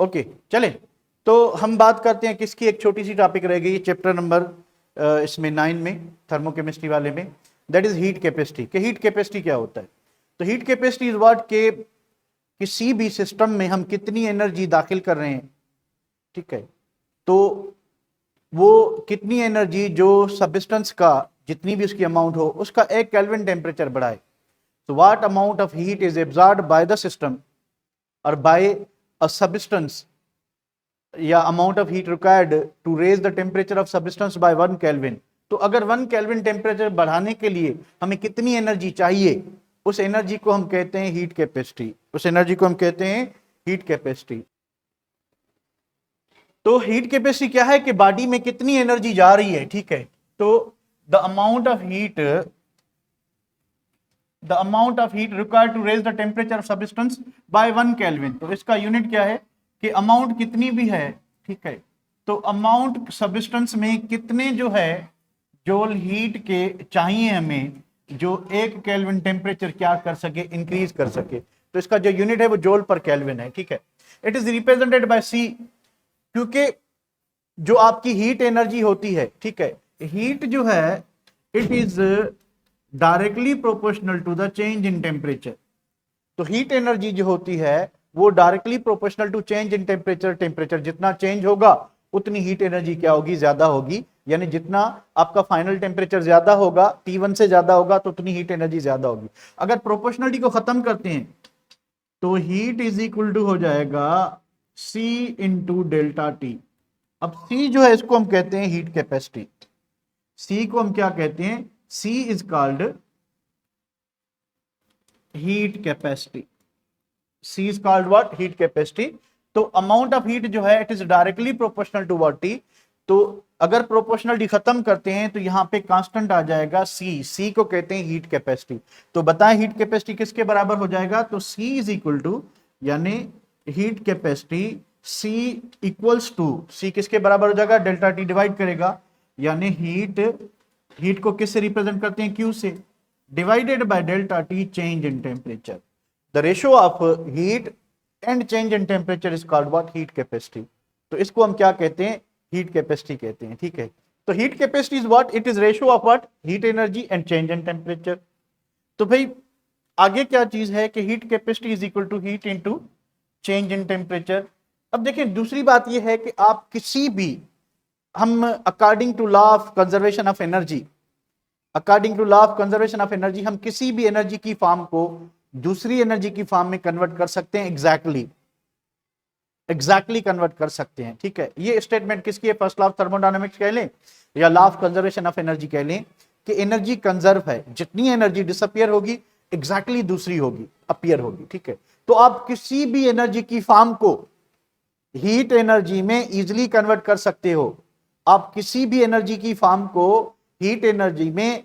Okay चले, तो हम बात करते हैं किसकी, एक छोटी सी टॉपिक रह गई चैप्टर नंबर इसमें 9 में, थर्मोकेमिस्ट्री वाले में, दैट इज हीट कैपेसिटी। कि हीट कैपेसिटी क्या होता है? तो हीट कैपेसिटी इज व्हाट के किसी भी सिस्टम में हम कितनी एनर्जी दाखिल कर रहे हैं, ठीक है, तो वो कितनी एनर्जी जो सब्सटेंस का जितनी भी उसकी अमाउंट हो उसका 1 केल्विन टेम्परेचर बढ़ाए। तो what amount of heat is absorbed by the system और बाय अ सब्सटेंस या amount of heat required to raise the temperature of substance by 1 kelvin. तो अगर 1 केल्विन टेम्परेचर बढ़ाने के लिए हमें कितनी एनर्जी चाहिए, उस एनर्जी को हम कहते हैं हीट कैपेसिटी। उस एनर्जी को हम कहते हैं हीट कैपेसिटी। तो हीट कैपेसिटी क्या है कि बॉडी में कितनी एनर्जी जा रही है, ठीक है। तो the amount of heat required to raise the temperature of substance by 1 kelvin. तो इसका यूनिट क्या है कि अमाउंट कितनी भी है, ठीक है, तो अमाउंट सब्सटेंस में कितने जो है जोल हीट के चाहिए हमें, जो 1 केल्विन टेम्परेचर क्या कर सके, इंक्रीज कर सके। तो इसका जो यूनिट है वो जोल पर केल्विन है, ठीक है। इट इज रिप्रेजेंटेड बाय सी, क्योंकि जो आपकी हीट एनर्जी होती है, ठीक है, हीट जो है it is directly proportional to the change in temperature. तो हीट एनर्जी जो होती है वो directly proportional to change in temperature. Temperature जितना चेंज होगा उतनी हीट एनर्जी क्या होगी, ज्यादा होगी। यानी जितना आपका फाइनल टेम्परेचर ज्यादा होगा, T1 से ज्यादा होगा, तो उतनी हीट एनर्जी ज्यादा होगी। अगर प्रोपोर्शनलिटी को खत्म करते हैं तो हीट इज इक्वल टू हो जाएगा C इंटू डेल्टा टी। अब C जो है इसको हम कहते हैं हीट कैपेसिटी। C को हम क्या कहते हैं? C is called heat capacity. C is called what? Heat capacity. तो अमाउंट ऑफ हीट जो है it is directly proportional to what T। तो अगर प्रोपोर्शनलिटी खत्म करते हैं तो यहां पे कांस्टेंट आ जाएगा C को कहते हैं हीट कैपेसिटी। तो बताएं हीट कैपेसिटी किसके बराबर हो जाएगा? तो C इज इक्वल टू, यानी heat capacity C equals to, C किसके बराबर हो जाएगा? डेल्टा T डिवाइड करेगा, यानी हीट को किससे रिप्रेजेंट करते हैं? Q से, divided by delta T change in temperature. The ratio of heat and change in temperature is called what? Heat capacity. तो इसको हम क्या कहते हैं? Heat capacity कहते हैं, ठीक है। तो heat capacity is what? It is ratio of what? Heat energy and change in temperature. तो भाई आगे क्या चीज है कि heat capacity is equal to heat into change in temperature। अब देखें दूसरी बात यह है कि आप किसी भी, हम according to law of conservation of energy, हम किसी भी एनर्जी की फॉर्म को दूसरी एनर्जी की फॉर्म में कन्वर्ट कर सकते हैं। एग्जैक्टली कन्वर्ट कर सकते हैं, ठीक है। ये स्टेटमेंट किसकी है? फर्स्ट लॉ ऑफ थर्मोडायनामिक्स कह लें या law of conservation of energy कह लें, कि एनर्जी कंजर्व है, जितनी एनर्जी डिसअपियर होगी एग्जैक्टली दूसरी होगी, अपीयर होगी, ठीक है। तो आप किसी भी एनर्जी की फॉर्म को हीट एनर्जी में इजिली कन्वर्ट कर सकते हो। आप किसी भी एनर्जी की फॉर्म को हीट एनर्जी में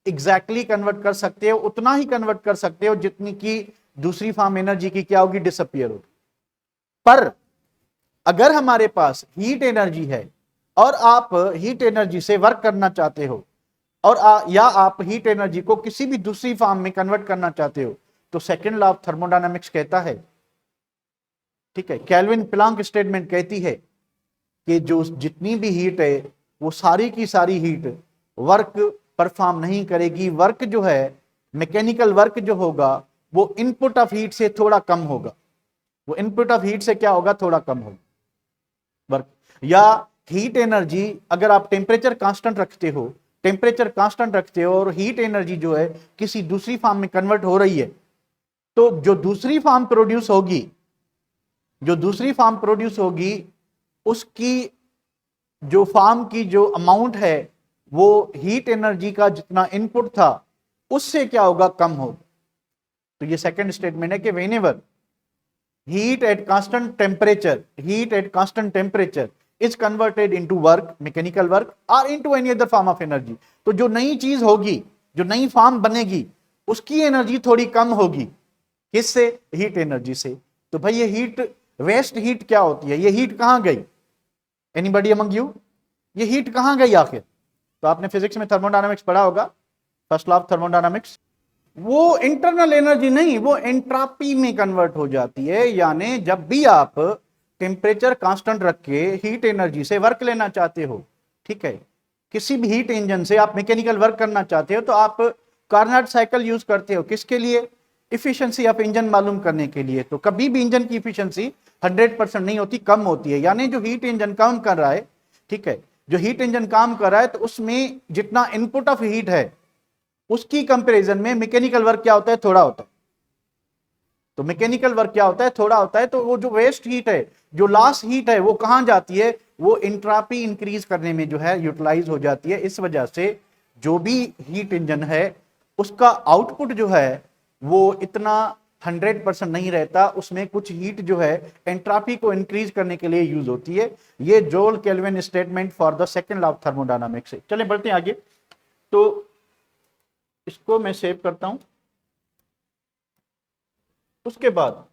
एग्जैक्टली कन्वर्ट कर सकते हो, उतना ही कन्वर्ट कर सकते हो जितनी की दूसरी फॉर्म एनर्जी की क्या होगी? डिसअपियर होगी। पर अगर हमारे पास हीट एनर्जी है और आप हीट एनर्जी से वर्क करना चाहते हो और या आप हीट एनर्जी को किसी भी दूसरी फॉर्म में कन्वर्ट करना चाहते हो, तो सेकेंड लॉ ऑफ थर्मोडायनामिक्स कहता है, ठीक है, केल्विन प्लांक स्टेटमेंट कहती है कि जो जितनी भी हीट है वो सारी की सारी हीट वर्क परफॉर्म नहीं करेगी। वर्क जो है, मैकेनिकल वर्क जो होगा वो इनपुट ऑफ हीट से थोड़ा कम होगा। वो इनपुट ऑफ हीट से क्या होगा? थोड़ा कम होगा वर्क। या हीट एनर्जी, अगर आप टेम्परेचर कांस्टेंट रखते हो और हीट एनर्जी जो है किसी दूसरी फॉर्म में कन्वर्ट हो रही है, तो जो दूसरी फॉर्म प्रोड्यूस होगी उसकी जो फॉर्म की जो अमाउंट है वो हीट एनर्जी का जितना इनपुट था उससे क्या होगा? कम होगा। तो ये सेकंड स्टेटमेंट है कि whenever heat at constant temperature is converted into work, mechanical work, और into any other form of energy, तो जो नई चीज होगी, जो नई फॉर्म बनेगी, उसकी एनर्जी थोड़ी कम होगी। किससे? हीट एनर्जी से। तो भाई ये हीट, वेस्ट हीट क्या होती है? ये हीट कहां गई? Anybody among you? ये हीट कहां गई आखिर? तो आपने फिजिक्स में थर्मोडायनामिक्स पढ़ा होगा, फर्स्ट लॉ ऑफ थर्मोडायनामिक्स। वो इंटरनल एनर्जी नहीं, वो एंट्रोपी में कन्वर्ट हो जाती है। यानी जब भी आप टेम्परेचर कांस्टेंट रख के हीट एनर्जी से वर्क लेना चाहते हो, ठीक है, किसी भी हीट इंजन से आप मैकेनिकल वर्क करना चाहते हो, तो आप कार्नोट साइकिल यूज करते हो, किसके लिए? इफिशिएंसी ऑफ इंजन मालूम करने के लिए। तो कभी भी इंजन की इफिशिएंसी 100% नहीं होती, कम होती है। यानी जो हीट इंजन काम कर रहा है, ठीक है, जो हीट इंजन काम कर रहा है, तो उसमें जितना इनपुट ऑफ हीट है उसकी कंपैरिजन में मैकेनिकल वर्क क्या होता है? थोड़ा होता है। तो मैकेनिकल वर्क क्या होता है? थोड़ा होता है। तो वो जो वेस्ट हीट है, जो लॉस हीट है, वो कहां जाती है? वो एंट्रोपी इंक्रीज करने में जो है यूटिलाइज हो जाती है। इस वजह से जो भी हीट इंजन है उसका आउटपुट जो है वो इतना 100% नहीं रहता, उसमें कुछ हीट जो है एंट्रोपी को इंक्रीज करने के लिए यूज होती है। ये जोल kelvin statement for the second law of thermodynamics है। चले बढ़ते हैं आगे। तो इसको मैं सेव करता हूं। उसके बाद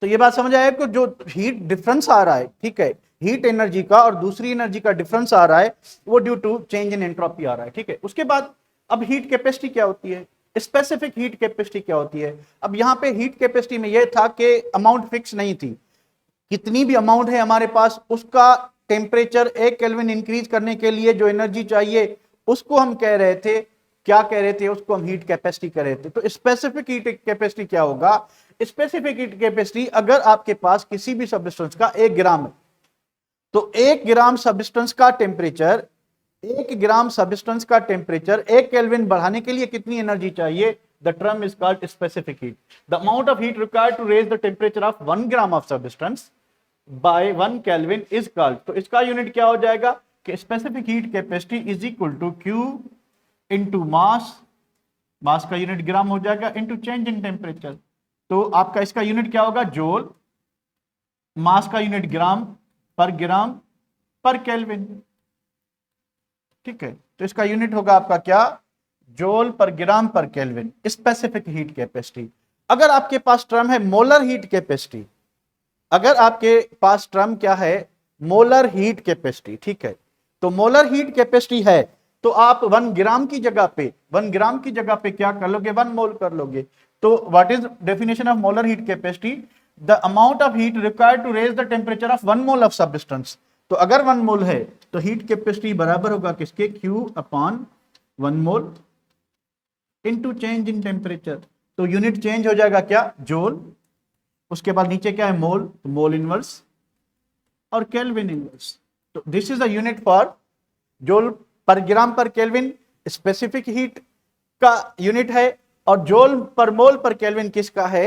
तो ये बात समझ आए आपको? जो हीट डिफरेंस आ रहा है, ठीक है, हीट एनर्जी का और दूसरी एनर्जी का डिफरेंस आ रहा है, वो due to change in entropy आ रहा है, ठीक है। उसके बाद अब हीट कैपेसिटी क्या होती है? स्पेसिफिक हीट कैपेसिटी क्या होती है? अब यहां पे हीट कैपेसिटी में यह था कि अमाउंट फिक्स नहीं थी, कितनी भी अमाउंट है हमारे पास, उसका टेम्परेचर 1 केल्विन इंक्रीज करने के लिए जो एनर्जी चाहिए उसको हम कह रहे थे, क्या कह रहे थे? उसको हम हीट कैपेसिटी कह रहे थे। तो स्पेसिफिक हीट कैपेसिटी क्या होगा? स्पेसिफिक हीट कैपेसिटी, अगर आपके पास किसी भी सब्सटेंस का 1 ग्राम है, तो 1 ग्राम सब्सटेंस का टेम्परेचर, 1 ग्राम सब्सटेंस का टेम्परेचर 1 केल्विन बढ़ाने के लिए कितनी एनर्जी चाहिए? The term is called specific heat. The amount of heat required to raise the temperature of 1 gram of substance by 1 kelvin is called. तो इसका unit क्या हो जाएगा कि specific heat capacity is equal to Q into mass, mass का unit ग्राम हो जाएगा, into change in temperature. तो आपका इसका यूनिट क्या होगा? जूल, मास का यूनिट ग्राम पर केल्विन, ठीक है। तो इसका यूनिट होगा आपका क्या? जूल पर केल्विन, स्पेसिफिक हीट कैपेसिटी। अगर आपके पास टर्म है मोलर हीट कैपेसिटी, अगर आपके पास टर्म क्या है? मोलर हीट कैपेसिटी, ठीक है। तो मोलर हीट कैपेसिटी है तो आप 1 ग्राम की जगह पे, 1 ग्राम की जगह पे क्या कर लोगे? 1 मोल कर लोगे। तो what is definition of molar heat capacity? The amount of heat required to raise the temperature of 1 mole of substance. तो अगर 1 मोल है तो हीट कैपेसिटी बराबर होगा किसके? Q upon 1 mole into change in temperature. तो यूनिट चेंज हो जाएगा क्या? जूल, उसके बाद नीचे क्या है? मोल, तो मोल इनवर्स और केल्विन इनवर्स। तो this is the unit for joule पर केल्विन, स्पेसिफिक हीट का यूनिट है। और जूल पर मोल पर केल्विन किसका है?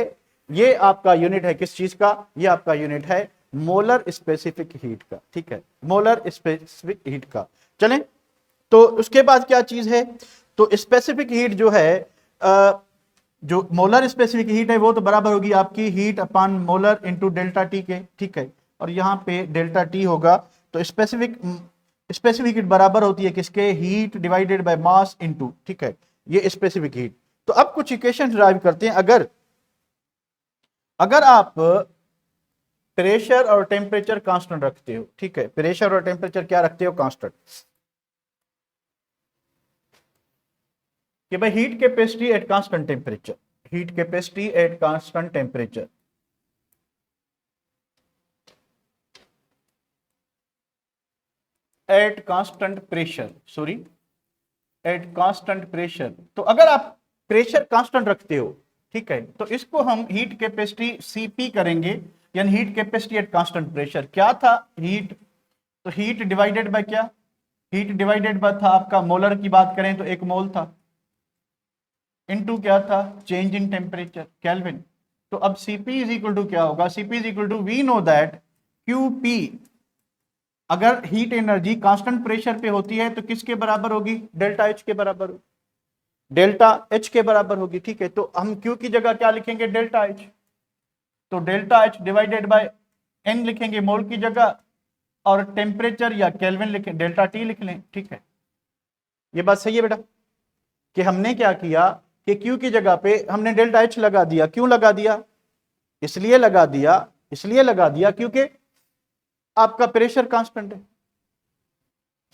ये आपका यूनिट है किस चीज का? ये आपका यूनिट है मोलर स्पेसिफिक हीट का, ठीक है, मोलर स्पेसिफिक हीट का। चलें, तो उसके बाद क्या चीज है? तो स्पेसिफिक हीट जो है, जो मोलर स्पेसिफिक हीट है वो तो बराबर होगी आपकी heat upon molar into delta T के, ठीक है। और यहां पे डेल्टा टी होगा। तो स्पेसिफिक हीट बराबर होती है किसके? Heat divided by mass into, ठीक है, ये स्पेसिफिक हीट। तो अब कुछ इक्वेशन डिराइव करते हैं। अगर आप प्रेशर और टेम्परेचर कांस्टेंट रखते हो, ठीक है, प्रेशर और टेम्परेचर क्या रखते हो? कांस्टेंट। कि भाई heat capacity eight constant temperature, heat capacity eight constant temperature, at constant pressure, sorry, at constant pressure. तो अगर आप प्रेशर कांस्टेंट रखते हो, ठीक है, तो इसको हम हीट कैपेसिटी सीपी करेंगे, यानी heat capacity at constant pressure. क्या था? हीट, तो हीट डिवाइडेड बाय क्या? हीट डिवाइडेड बाय था आपका, मोलर की बात करें तो 1 मोल था, इनटू क्या था? Change in temperature, kelvin. तो अब Cp इज इक्वल टू क्या होगा? Cp is equal to, we know that Qp, अगर हीट एनर्जी कांस्टेंट प्रेशर पे होती है तो किसके बराबर होगी? डेल्टा H के बराबर होगी, डेल्टा H के बराबर होगी, ठीक है। तो हम Q की जगह क्या लिखेंगे? Delta H। तो delta H divided by N लिखेंगे मोल की जगह, और टेम्परेचर या केल्विन लिखें, डेल्टा T लिख लें, ठीक है। ये बात सही है बेटा कि हमने क्या किया कि Q की जगह पे हमने डेल्टा H लगा दिया। क्यों लगा दिया? इसलिए लगा दिया क्योंकि आपका प्रेशर कांस्टेंट है,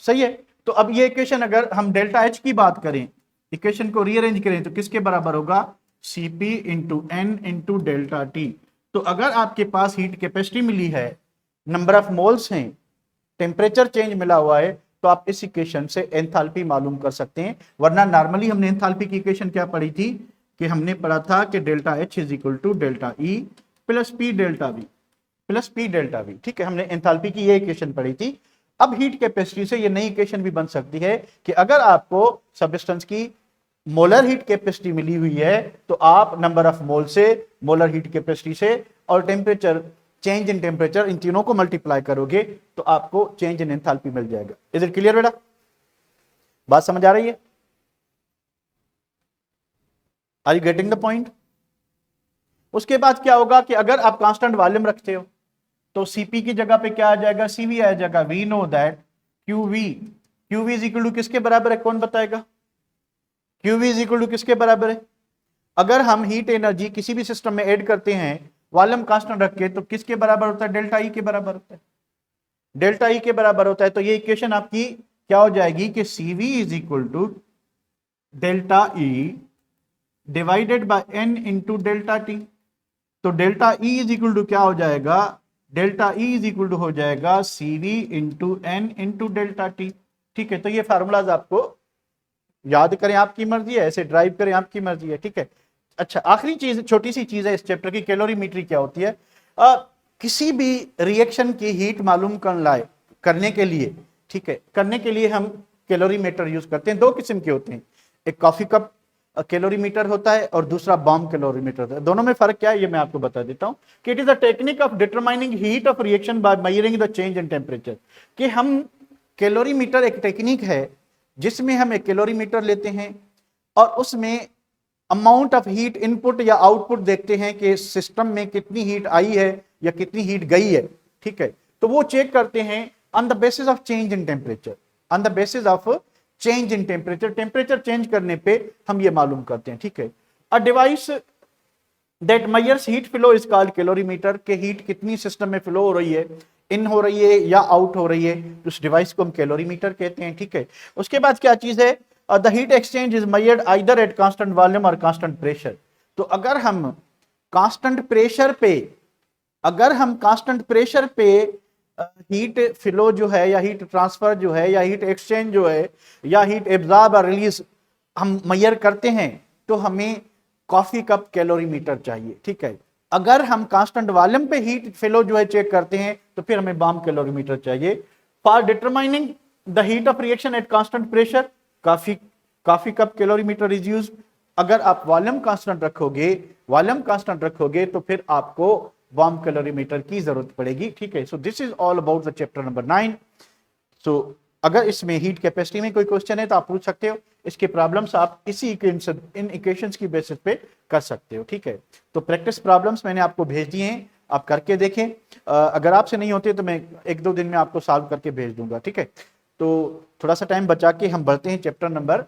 सही है। तो अब ये इक्वेशन अगर हम डेल्टा एच की बात करें, इक्वेशन को रीअरेंज करें तो किसके बराबर होगा, Cp into N into delta T. तो अगर आपके पास हीट कैपेसिटी मिली है, नंबर ऑफ मोल्स हैं, टेम्परेचर चेंज मिला हुआ है, तो आप इस इक्वेशन से एंथैल्पी मालूम कर सकते हैं। वरना नॉर्मली हमने एंथैल्पी की इक्वेशन क्या पढ़ी थी कि हमने पढ़ा था कि delta H is equal to delta E plus P delta V, plus P delta V, ठीक है। हमने एंथैल्पी की ये इक्वेशन पढ़ी थी। अब हीट कैपेसिटी से ये नई इक्वेशन भी बन सकती है कि अगर आपको सब्सटेंस की मोलर हीट कैपेसिटी मिली हुई है, तो आप नंबर ऑफ मोल से, मोलर हीट कैपेसिटी से और टेम्परेचर, चेंज इन टेम्परेचर, इन तीनों को मल्टीप्लाई करोगे तो आपको चेंज इन एंथैल्पी मिल जाएगा। इज इट क्लियर बेटा, बात समझ आ रही है? Are you getting the point? उसके बाद क्या होगा कि अगर आप कांस्टेंट वॉल्यूम रखते हो तो Cp की जगह पे क्या आ जाएगा, Cv आ जाएगा। We know that QV is equal to किसके बराबर है, कौन बताएगा? QV इज इक्वल टू किसके बराबर है? अगर हम हीट एनर्जी किसी भी सिस्टम में ऐड करते हैं वॉल्यूम कांस्टेंट रख के, तो किसके बराबर होता है, डेल्टा ई के बराबर होता है, डेल्टा ई के बराबर होता है। तो ये इक्वेशन आपकी क्या हो जाएगी कि Cv is equal to delta E divided by N into delta T. तो delta E is equal to क्या हो जाएगा, delta E is equal to हो जाएगा Cv into N into delta T, ठीक है। तो ये फार्मूलाज आपको याद करें, आपकी मर्जी है, ऐसे ड्राइव करें, आपकी मर्जी है, ठीक है। अच्छा, आखिरी चीज, छोटी सी चीज है इस चैप्टर की, कैलोरीमेट्री क्या होती है। किसी भी रिएक्शन की हीट मालूम करने के लिए, ठीक है, करने के लिए हम कैलोरीमीटर यूज करते हैं। दो किस्म के होते हैं, एक कॉफी कप कैलोरीमीटर होता है और दूसरा बॉम्ब कैलोरीमीटर होता है। दोनों में फर्क क्या है ये मैं आपको बता देता हूं कि it is a technique of determining heat of reaction by measuring the change in temperature. कि हम कैलोरीमीटर एक टेक्निक है जिसमें हम एक कैलोरीमीटर लेते हैं और उसमें अमाउंट ऑफ हीट इनपुट या आउटपुट देखते हैं कि सिस्टम में कितनी हीट आई है या कितनी हीट गई है, ठीक है। तो वो चेक करते हैं on the basis of change in temperature, on the basis of change in temperature, temperature change करने पे हम ये मालूम करते हैं, ठीक है। A device that measures heat flow is called calorimeter, के हीट कितनी सिस्टम में फ्लो हो रही है, इन हो रही है या आउट हो रही है, तो उस डिवाइस को हम कैलोरीमीटर कहते हैं, ठीक है। उसके बाद क्या चीज है, the heat exchange is measured either at constant volume और कांस्टेंट प्रेशर। तो अगर हम कांस्टेंट प्रेशर पे, अगर हम कांस्टेंट प्रेशर पे हीट फ्लो जो है या हीट ट्रांसफर जो है या हीट एक्सचेंज जो है या हीट एब्जॉर्ब और रिलीज हम मेजर करते हैं, तो हमें कॉफी कप कैलोरीमीटर चाहिए, ठीक है। अगर हम कांस्टेंट वॉल्यूम पे हीट फ्लो जो है चेक करते हैं तो फिर हमें बॉम्ब कैलोरीमीटर चाहिए। For determining the heat of reaction at constant pressure, coffee cup calorimeter is used. अगर आप वॉल्यूम कांस्टेंट रखोगे तो फिर आपको बॉम्ब कैलोरीमीटर की जरूरत पड़ेगी, ठीक है। So this is all about the chapter number 9। सो अगर इसमें हीट कैपेसिटी में कोई क्वेश्चन है तो आप पूछ सकते हो, इसके प्रॉब्लम्स आप इसी इन इक्वेशंस की बेसिस पे कर सकते हो, ठीक है। तो प्रैक्टिस प्रॉब्लम्स मैंने आपको भेज दिए हैं, आप करके देखें। अगर आपसे नहीं होते तो मैं 1-2 दिन में आपको सॉल्व करके भेज दूंगा, ठीक है। तो थोड़ा सा टाइम बचा के हम बढ़ते हैं चैप्टर नंबर